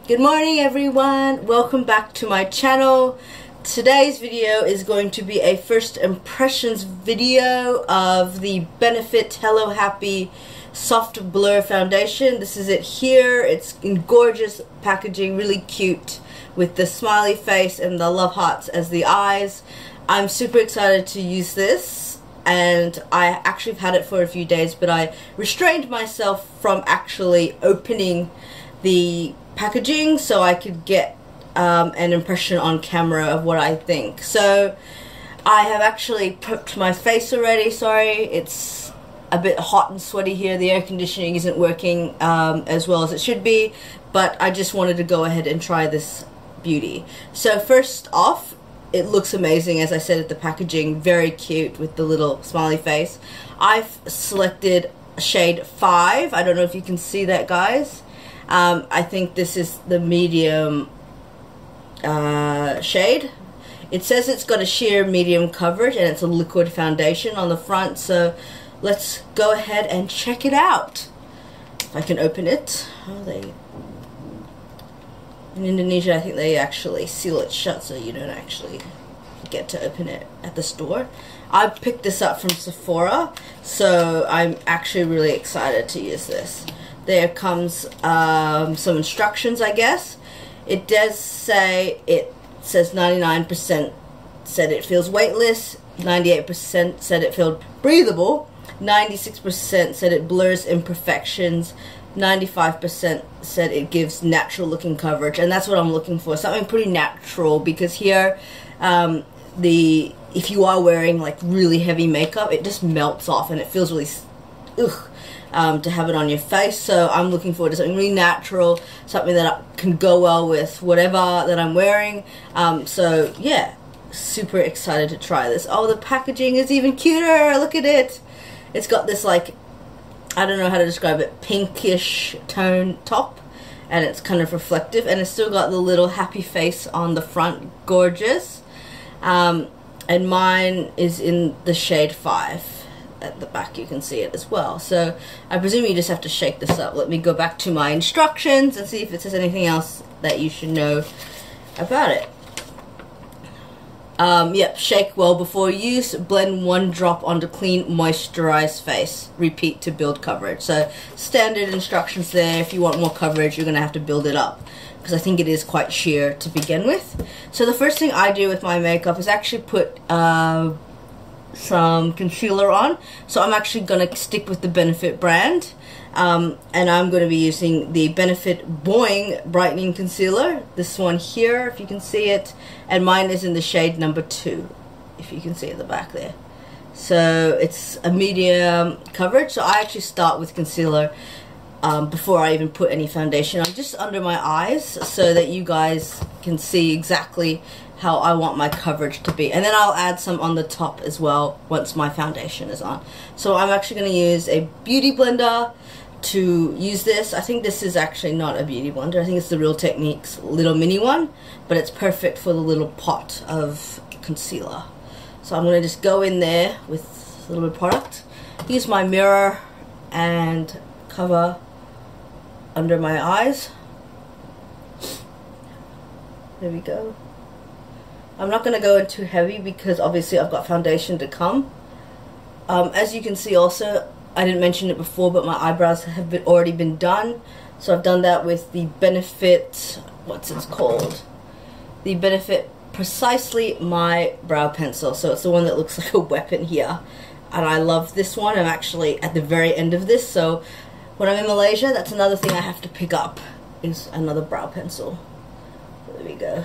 Good morning everyone, welcome back to my channel. Today's video is going to be a first impressions video of the Benefit Hello Happy Soft Blur Foundation. This is it here. It's in gorgeous packaging, really cute, with the smiley face and the love hearts as the eyes. I'm super excited to use this, and I actually have had it for a few days, but I restrained myself from actually opening the packaging so I could get an impression on camera of what I think. So I have actually prepped my face already. Sorry, it's a bit hot and sweaty here. The air conditioning isn't working as well as it should be, but I just wanted to go ahead and try this beauty. So first off, it looks amazing, as I said, at the packaging, very cute with the little smiley face. I've selected shade 5. I don't know if you can see that, guys. I think this is the medium shade. It says it's got a sheer medium coverage and it's a liquid foundation on the front, so let's go ahead and check it out. If I can open it. In Indonesia, I think they actually seal it shut so you don't actually get to open it at the store. I picked this up from Sephora, so I'm actually really excited to use this. There comes some instructions, I guess. It does say, it says 99% said it feels weightless, 98% said it feels breathable, 96% said it blurs imperfections, 95% said it gives natural looking coverage, and that's what I'm looking for, something pretty natural, because here if you are wearing like really heavy makeup, it just melts off and it feels really to have it on your face. So I'm looking forward to something really natural, something that can go well with whatever that I'm wearing. So yeah, super excited to try this. Oh, the packaging is even cuter, look at it. It's got this, like, I don't know how to describe it, pinkish tone top, and it's kind of reflective, and it's still got the little happy face on the front, gorgeous. And mine is in the shade 5. At the back you can see it as well, so I presume you just have to shake this up. Let me go back to my instructions and see if it says anything else that you should know about it. Yep, shake well before use, blend 1 drop onto clean moisturized face, repeat to build coverage. So standard instructions there. If you want more coverage, you're gonna have to build it up, because I think it is quite sheer to begin with. So the first thing I do with my makeup is actually put some concealer on. So I'm actually going to stick with the Benefit brand, and I'm going to be using the Benefit Boi-ing brightening concealer, this one here, if you can see it, and mine is in the shade number 2, if you can see at the back there. So it's a medium coverage, so I actually start with concealer before I even put any foundation on, just under my eyes, so that you guys can see exactly how I want my coverage to be, and then I'll add some on the top as well once my foundation is on. So I'm actually going to use a beauty blender to use this. I think this is actually not a beauty blender, I think it's the Real Techniques little mini one, but it's perfect for the little pot of concealer. So I'm going to just go in there with a little bit of product, use my mirror and cover under my eyes. There we go. I'm not going to go in too heavy because obviously I've got foundation to come. As you can see also, I didn't mention it before, but my eyebrows have already been done. So I've done that with the Benefit, what's it called? The Benefit Precisely My Brow Pencil. So it's the one that looks like a weapon here. And I love this one. I'm actually at the very end of this. So when I'm in Malaysia, that's another thing I have to pick up, is another brow pencil. There we go.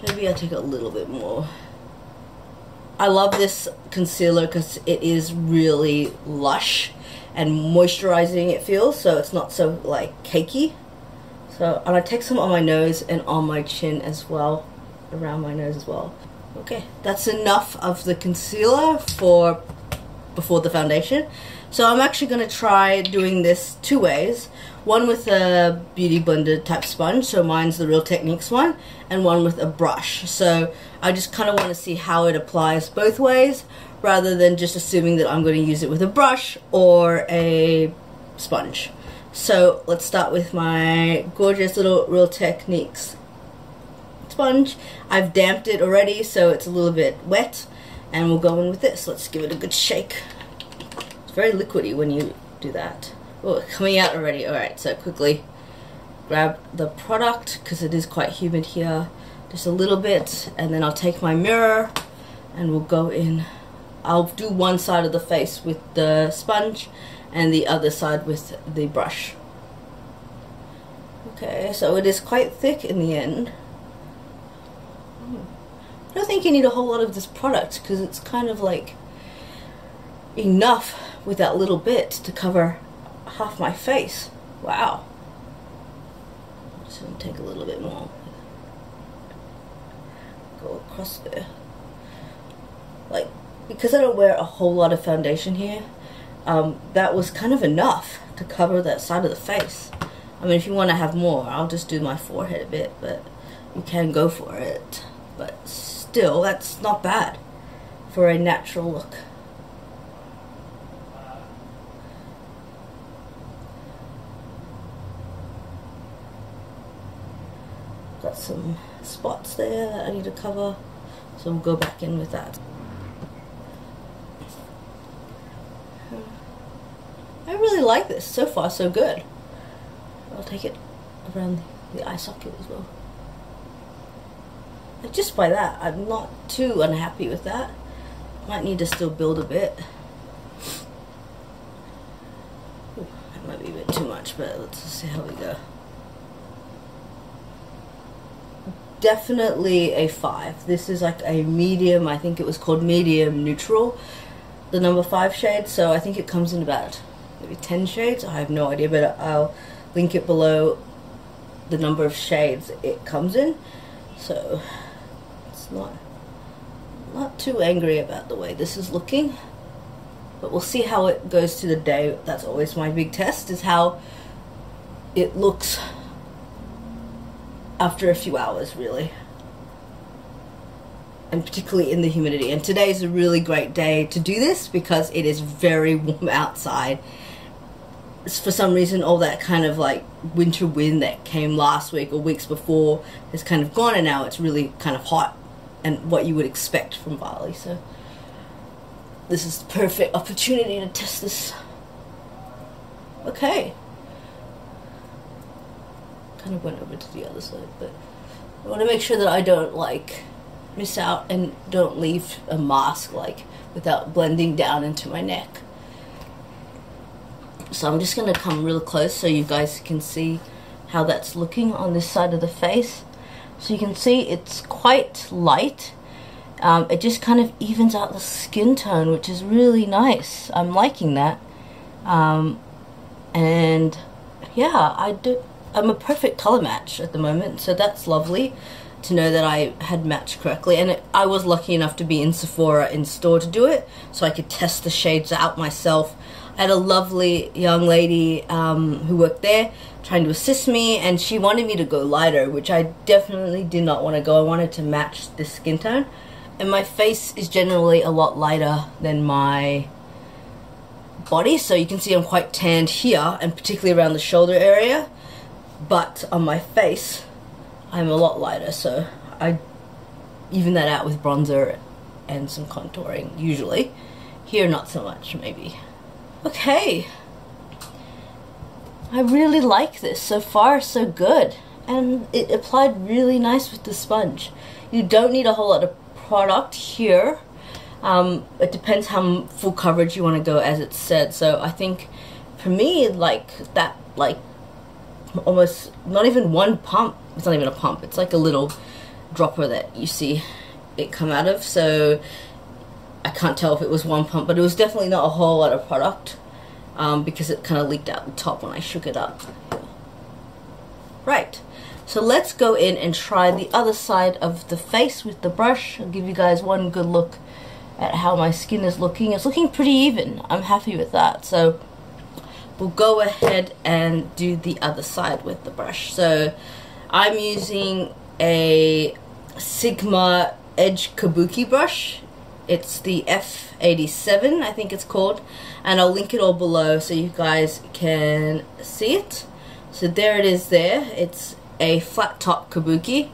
Maybe I'll take a little bit more. I love this concealer because it is really lush and moisturizing, it feels, so it's not so like cakey. So, and I take some on my nose and on my chin as well, around my nose as well. Okay, that's enough of the concealer for before the foundation. So I'm actually going to try doing this 2 ways. One with a beauty blender type sponge, so mine's the Real Techniques one, and one with a brush. So I just kind of want to see how it applies both ways, rather than just assuming that I'm going to use it with a brush or a sponge. So let's start with my gorgeous little Real Techniques sponge. I've damped it already, so it's a little bit wet, and we'll go in with this. Let's give it a good shake. It's very liquidy when you do that. Oh, it's coming out already. Alright, so quickly grab the product, because it is quite humid here, just a little bit, and then I'll take my mirror and we'll go in. I'll do one side of the face with the sponge and the other side with the brush. Okay, so it is quite thick in the end. I don't think you need a whole lot of this product, because it's kind of like enough with that little bit to cover half my face. Wow. I'm just going to take a little bit more. Go across there. Like, because I don't wear a whole lot of foundation here, that was kind of enough to cover that side of the face. I mean, if you want to have more, I'll just do my forehead a bit, but you can go for it. But still, that's not bad for a natural look. Got some spots there that I need to cover, so we'll go back in with that. I really like this. So far, so good. I'll take it around the eye socket as well. And just by that, I'm not too unhappy with that. Might need to still build a bit. Ooh, that might be a bit too much, but let's see how we go. Definitely a 5. This is like a medium. I think it was called medium neutral, the number 5 shade. So I think it comes in about maybe 10 shades. I have no idea, but I'll link it below the number of shades it comes in. So it's not too angry about the way this is looking, but we'll see how it goes to the day. That's always my big test, is how it looks after a few hours, really, and particularly in the humidity. And today is a really great day to do this because it is very warm outside. For some reason, all that kind of like winter wind that came last week or weeks before has kind of gone, and now it's really kind of hot and what you would expect from Bali. So this is the perfect opportunity to test this. Okay. Kind of went over to the other side, but I want to make sure that I don't like miss out and don't leave a mask like without blending down into my neck. So I'm just going to come real close so you guys can see how that's looking on this side of the face. So you can see it's quite light. It just kind of evens out the skin tone, which is really nice. I'm liking that. And yeah, I'm a perfect color match at the moment, so that's lovely to know that I had matched correctly. And I was lucky enough to be in Sephora in store to do it, so I could test the shades out myself. I had a lovely young lady who worked there trying to assist me, and she wanted me to go lighter, which I definitely did not want to go. I wanted to match the skin tone, and my face is generally a lot lighter than my body, so you can see I'm quite tanned here, and particularly around the shoulder area, but on my face I'm a lot lighter, so I even that out with bronzer and some contouring usually. Here not so much, maybe. Okay, I really like this. So far so good, and it applied really nice with the sponge. You don't need a whole lot of product here. It depends how full coverage you want to go, as it said. So I think for me, like that, like almost not even one pump. It's not even a pump. It's like a little dropper that you see it come out of. So I can't tell if it was one pump, but it was definitely not a whole lot of product because it kind of leaked out the top when I shook it up. Right, so let's go in and try the other side of the face with the brush. I'll give you guys one good look at how my skin is looking. It's looking pretty even. I'm happy with that. So we'll go ahead and do the other side with the brush. So I'm using a Sigma Edge Kabuki brush. It's the F87, I think it's called, and I'll link it all below so you guys can see it. So there it is there. It's a flat top kabuki,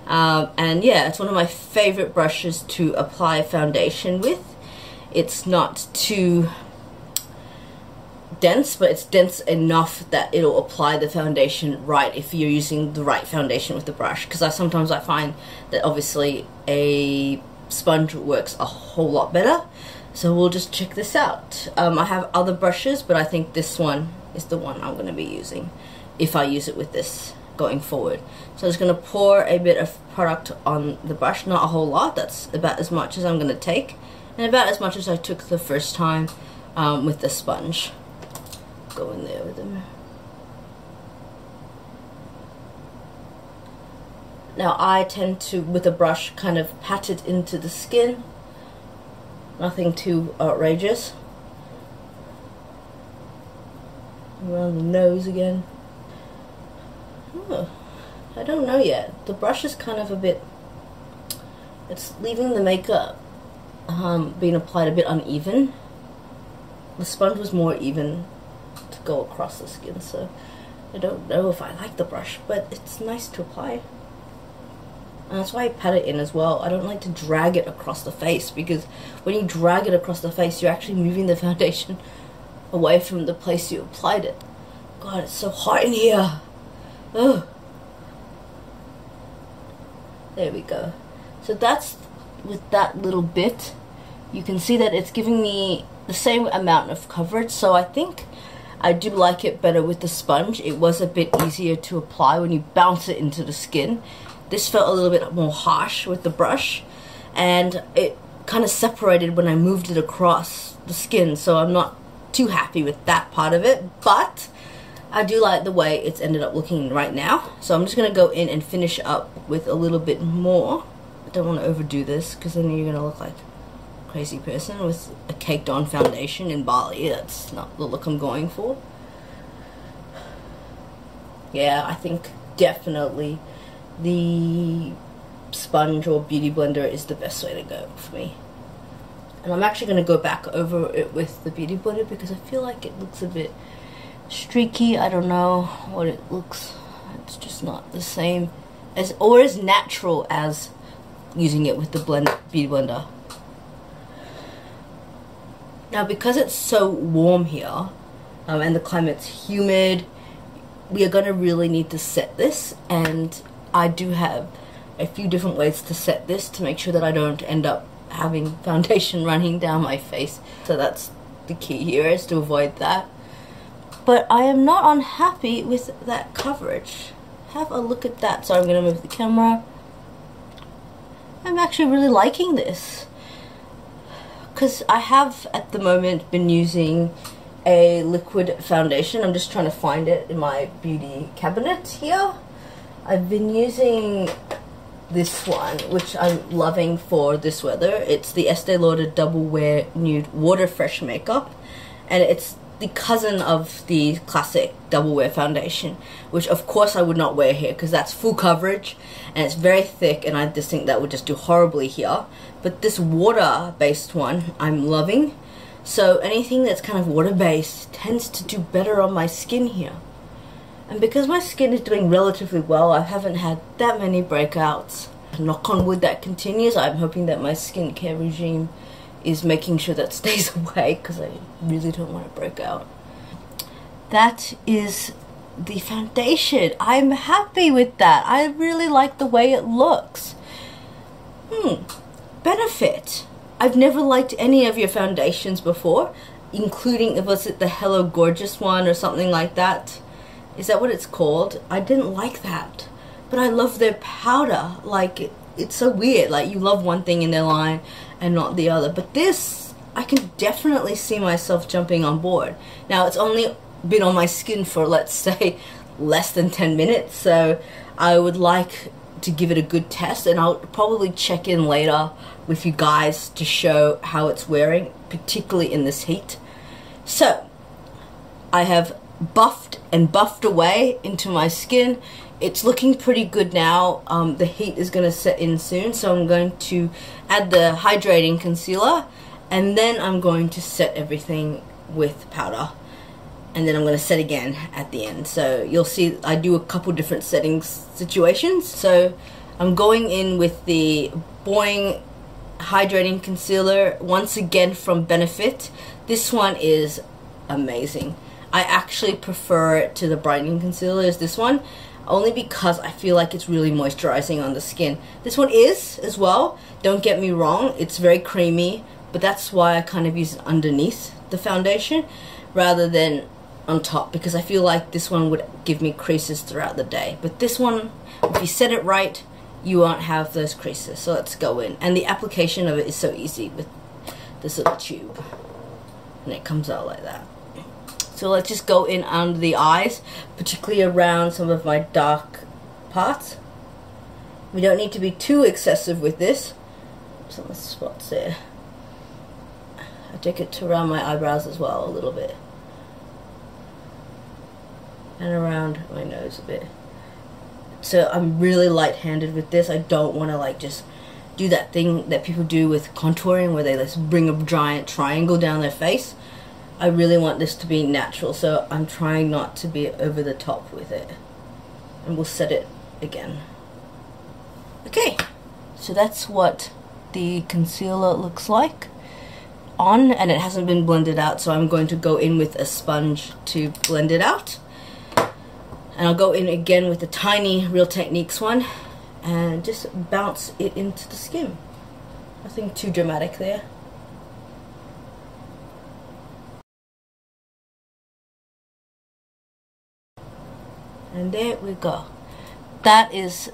and yeah, it's one of my favorite brushes to apply foundation with. It's not too dense, but it's dense enough that it'll apply the foundation right if you're using the right foundation with the brush, because sometimes I find that obviously a sponge works a whole lot better. So we'll just check this out. I have other brushes, but I think this one is the one I'm going to be using if I use it with this going forward. So I'm just going to pour a bit of product on the brush, not a whole lot. That's about as much as I'm going to take, and about as much as I took the first time with the sponge. Go in there with them. Now I tend to, with a brush, kind of pat it into the skin. Nothing too outrageous. Around the nose again. Oh, I don't know yet. The brush is kind of a bit, it's leaving the makeup being applied a bit uneven. The sponge was more even to go across the skin, so I don't know if I like the brush, but it's nice to apply. And that's why I pat it in as well. I don't like to drag it across the face, because when you drag it across the face, you're actually moving the foundation away from the place you applied it. God, it's so hot in here. Ugh. There we go. So that's, with that little bit, you can see that it's giving me the same amount of coverage. So I think I do like it better with the sponge. It was a bit easier to apply when you bounce it into the skin. This felt a little bit more harsh with the brush, and it kind of separated when I moved it across the skin, so I'm not too happy with that part of it, but I do like the way it's ended up looking right now. So I'm just going to go in and finish up with a little bit more. I don't want to overdo this, because then you're going to look like a crazy person with a caked on foundation in Bali. That's not the look I'm going for. Yeah, I think definitely the sponge or beauty blender is the best way to go for me. And I'm actually going to go back over it with the beauty blender, because I feel like it looks a bit streaky. I don't know what it looks. It's just not the same as, or as natural as using it with the beauty blender. Now, because it's so warm here and the climate's humid, we are going to really need to set this, and I do have a few different ways to set this to make sure that I don't end up having foundation running down my face. So that's the key here, is to avoid that. But I am not unhappy with that coverage. Have a look at that. So I'm going to move the camera. I'm actually really liking this, because I have at the moment been using a liquid foundation. I'm just trying to find it in my beauty cabinet here. I've been using this one, which I'm loving for this weather. It's the Estee Lauder Double Wear Nude Water Fresh Makeup, and it's the cousin of the classic Double Wear foundation, which of course I would not wear here, because that's full coverage and it's very thick, and I just think that would just do horribly here. But this water based one I'm loving, so anything that's kind of water based tends to do better on my skin here. And because my skin is doing relatively well, I haven't had that many breakouts. Knock on wood that continues. I'm hoping that my skincare regime is making sure that stays away, because I really don't want to break out. That is the foundation. I'm happy with that. I really like the way it looks. Benefit. I've never liked any of your foundations before, including, was it the Hello Gorgeous one or something like that? Is that what it's called? I didn't like that. But I love their powder. Like, it's so weird. Like, you love one thing in their line and not the other. But this, I can definitely see myself jumping on board. Now, it's only been on my skin for, let's say, less than 10 minutes. So I would like to give it a good test. And I'll probably check in later with you guys to show how it's wearing, particularly in this heat. So, I have buffed and buffed away into my skin. It's looking pretty good now. The heat is going to set in soon, so I'm going to add the hydrating concealer, and then I'm going to set everything with powder, and then I'm going to set again at the end. So you'll see I do a couple different setting situations. So I'm going in with the Boi-ing hydrating concealer, once again from Benefit. This one is amazing. I actually prefer it to the brightening concealer as this one, only because I feel like it's really moisturizing on the skin. This one is as well, don't get me wrong, it's very creamy, but that's why I kind of use it underneath the foundation rather than on top, because I feel like this one would give me creases throughout the day. But this one, if you set it right, you won't have those creases. So let's go in, and the application of it is so easy with this little tube, and it comes out like that. So let's just go in under the eyes, particularly around some of my dark parts. We don't need to be too excessive with this. Some spots there. I take it to around my eyebrows as well, a little bit. And around my nose a bit. So I'm really light-handed with this. I don't want to like just do that thing that people do with contouring where they just bring a giant triangle down their face. I really want this to be natural, so I'm trying not to be over the top with it. And we'll set it again. Okay, so that's what the concealer looks like on, and it hasn't been blended out, so I'm going to go in with a sponge to blend it out. And I'll go in again with the tiny Real Techniques one and just bounce it into the skin. Nothing too dramatic there. And there we go. That is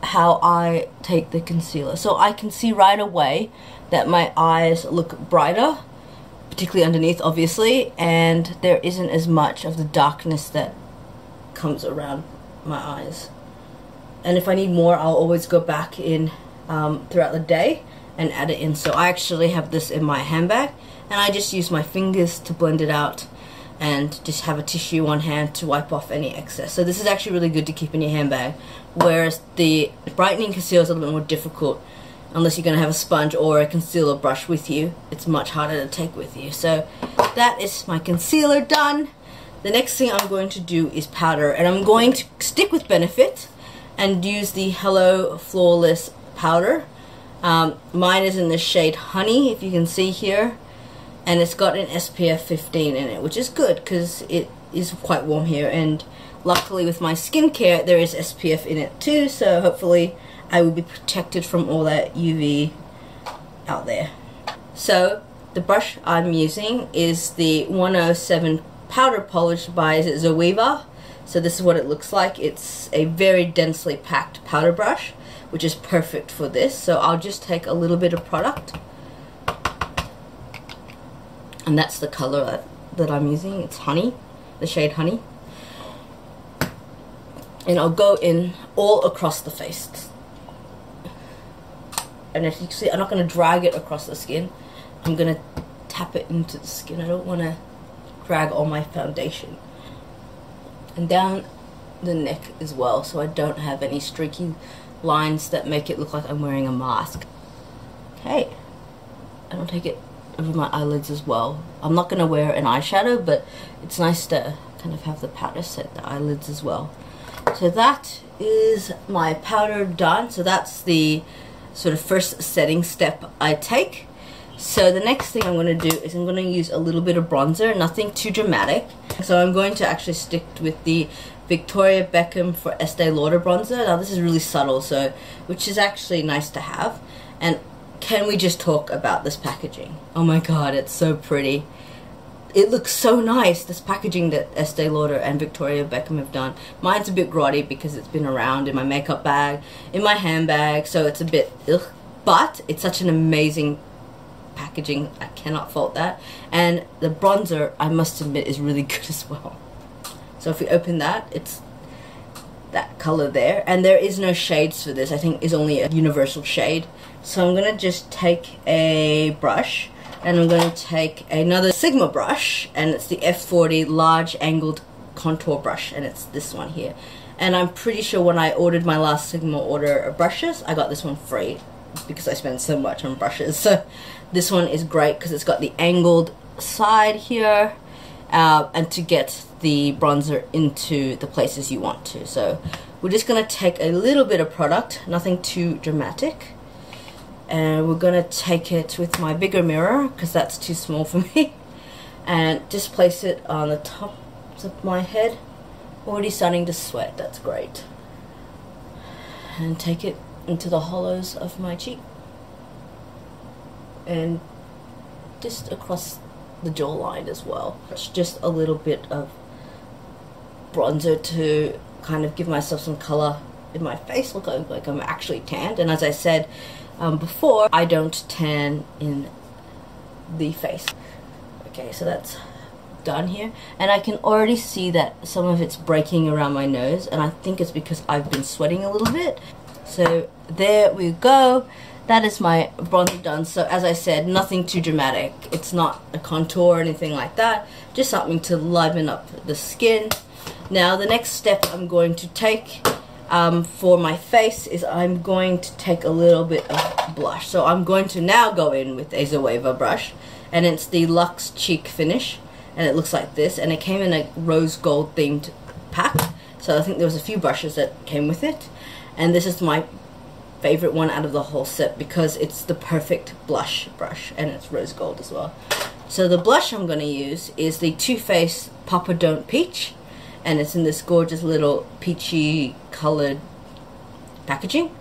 how I take the concealer. So I can see right away that my eyes look brighter, particularly underneath obviously, and there isn't as much of the darkness that comes around my eyes. And if I need more, I'll always go back in throughout the day and add it in. So I actually have this in my handbag, and I just use my fingers to blend it out and just have a tissue on hand to wipe off any excess. So this is actually really good to keep in your handbag, whereas the brightening concealer is a little bit more difficult unless you're going to have a sponge or a concealer brush with you. It's much harder to take with you. So that is my concealer done. The next thing I'm going to do is powder, and I'm going to stick with Benefit and use the Hello Flawless powder. Mine is in the shade Honey, if you can see here, and it's got an SPF 15 in it, which is good because it is quite warm here, and luckily with my skincare there is SPF in it too, so hopefully I will be protected from all that UV out there. So the brush I'm using is the 107 powder polish by Zoeva. So this is what it looks like. It's a very densely packed powder brush, which is perfect for this. So I'll just take a little bit of product, and that's the color that I'm using. It's Honey, the shade Honey. And I'll go in all across the face. And as you can see, I'm not going to drag it across the skin. I'm going to tap it into the skin. I don't want to drag all my foundation. And down the neck as well, so I don't have any streaky lines that make it look like I'm wearing a mask. Okay, and I'll take it over my eyelids as well. I'm not going to wear an eyeshadow, but it's nice to kind of have the powder set the eyelids as well. So that is my powder done. So that's the sort of first setting step I take. So the next thing I'm going to do is I'm going to use a little bit of bronzer, nothing too dramatic. So I'm going to actually stick with the Victoria Beckham for Estee Lauder bronzer. Now this is really subtle, so which is actually nice to have. And can we just talk about this packaging? Oh my god, it's so pretty. It looks so nice, this packaging that Estee Lauder and Victoria Beckham have done. Mine's a bit grotty because it's been around in my makeup bag, in my handbag, so it's a bit ugh. But it's such an amazing packaging, I cannot fault that. And the bronzer, I must admit, is really good as well. So if we open that, it's that color there, and there is no shades for this. I think is only a universal shade. So I'm gonna just take a brush, and I'm gonna take another Sigma brush, and it's the F40 large angled contour brush, and it's this one here. And I'm pretty sure when I ordered my last Sigma order of brushes, I got this one free because I spend so much on brushes. So this one is great because it's got the angled side here, and to get the bronzer into the places you want to. So we're just going to take a little bit of product, nothing too dramatic, and we're going to take it with my bigger mirror because that's too small for me, and just place it on the top of my head. Already starting to sweat, that's great. And take it into the hollows of my cheek and just across the jawline as well. It's just a little bit of bronzer to kind of give myself some color in my face, look like I'm actually tanned. And as I said before, I don't tan in the face. Okay, so that's done here, and I can already see that some of it's breaking around my nose, and I think it's because I've been sweating a little bit. So there we go, that is my bronzer done. So as I said, nothing too dramatic, it's not a contour or anything like that, just something to liven up the skin. Now the next step I'm going to take for my face is I'm going to take a little bit of blush. So I'm going to now go in with a Zoeva brush, and it's the Luxe Cheek Finish, and it looks like this, and it came in a rose gold themed pack, so I think there was a few brushes that came with it, and this is my favorite one out of the whole set because it's the perfect blush brush, and it's rose gold as well. So the blush I'm going to use is the Too Faced Papa Don't Peach, and it's in this gorgeous little peachy colored packaging,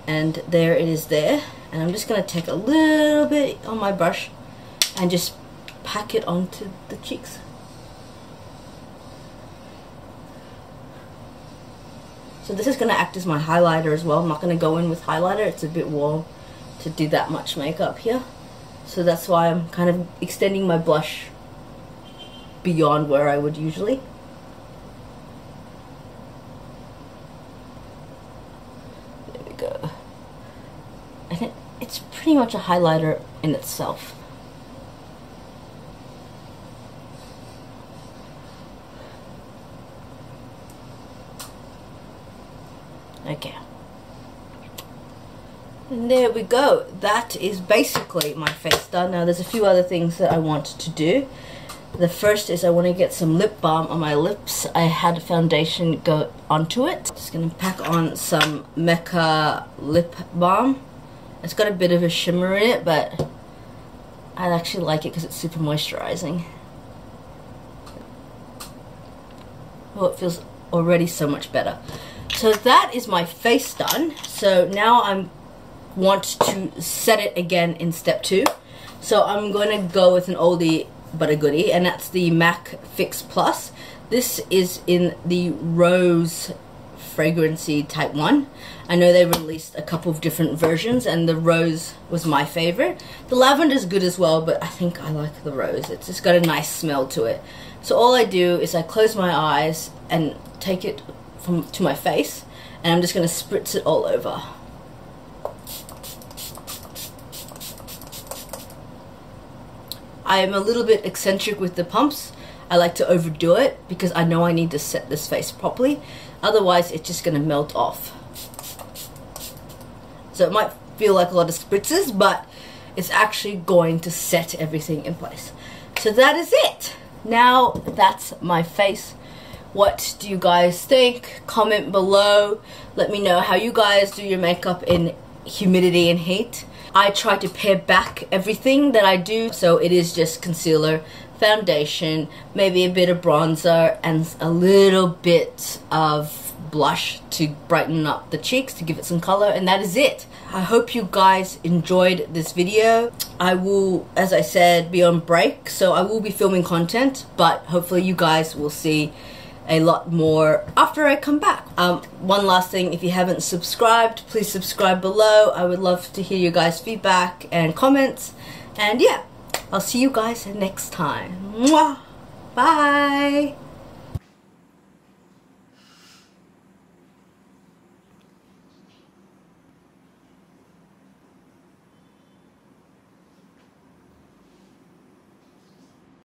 and there it is there. And I'm just going to take a little bit on my brush and just pack it onto the cheeks. So this is going to act as my highlighter as well. I'm not going to go in with highlighter, it's a bit warm to do that much makeup here. So that's why I'm kind of extending my blush beyond where I would usually. There we go. I think it's pretty much a highlighter in itself. Okay, and there we go. That is basically my face done. Now there's a few other things that I want to do. The first is I want to get some lip balm on my lips. I had foundation go onto it. Just gonna pack on some Mecca lip balm. It's got a bit of a shimmer in it, but I actually like it because it's super moisturizing. Oh, it feels already so much better. So that is my face done. So now I want to set it again in step 2. So I'm going to go with an oldie but a goodie, and that's the MAC Fix Plus. This is in the Rose Fragrancy Type 1. I know they released a couple of different versions, and the Rose was my favorite. The lavender is good as well, but I think I like the Rose. It's just got a nice smell to it. So all I do is I close my eyes and take it to my face, and I'm just going to spritz it all over. I am a little bit eccentric with the pumps. I like to overdo it because I know I need to set this face properly, otherwise it's just going to melt off. So it might feel like a lot of spritzes, but it's actually going to set everything in place. So that is it. Now that's my face. What do you guys think? Comment below. Let me know how you guys do your makeup in humidity and heat. I try to pare back everything that I do, so it is just concealer, foundation, maybe a bit of bronzer, and a little bit of blush to brighten up the cheeks, to give it some color, and that is it. I hope you guys enjoyed this video. I will, as I said, be on break, so I will be filming content, but hopefully you guys will see a lot more after I come back. One last thing, if you haven't subscribed, please subscribe below. I would love to hear your guys' feedback and comments. And yeah, I'll see you guys next time. Mwah! Bye!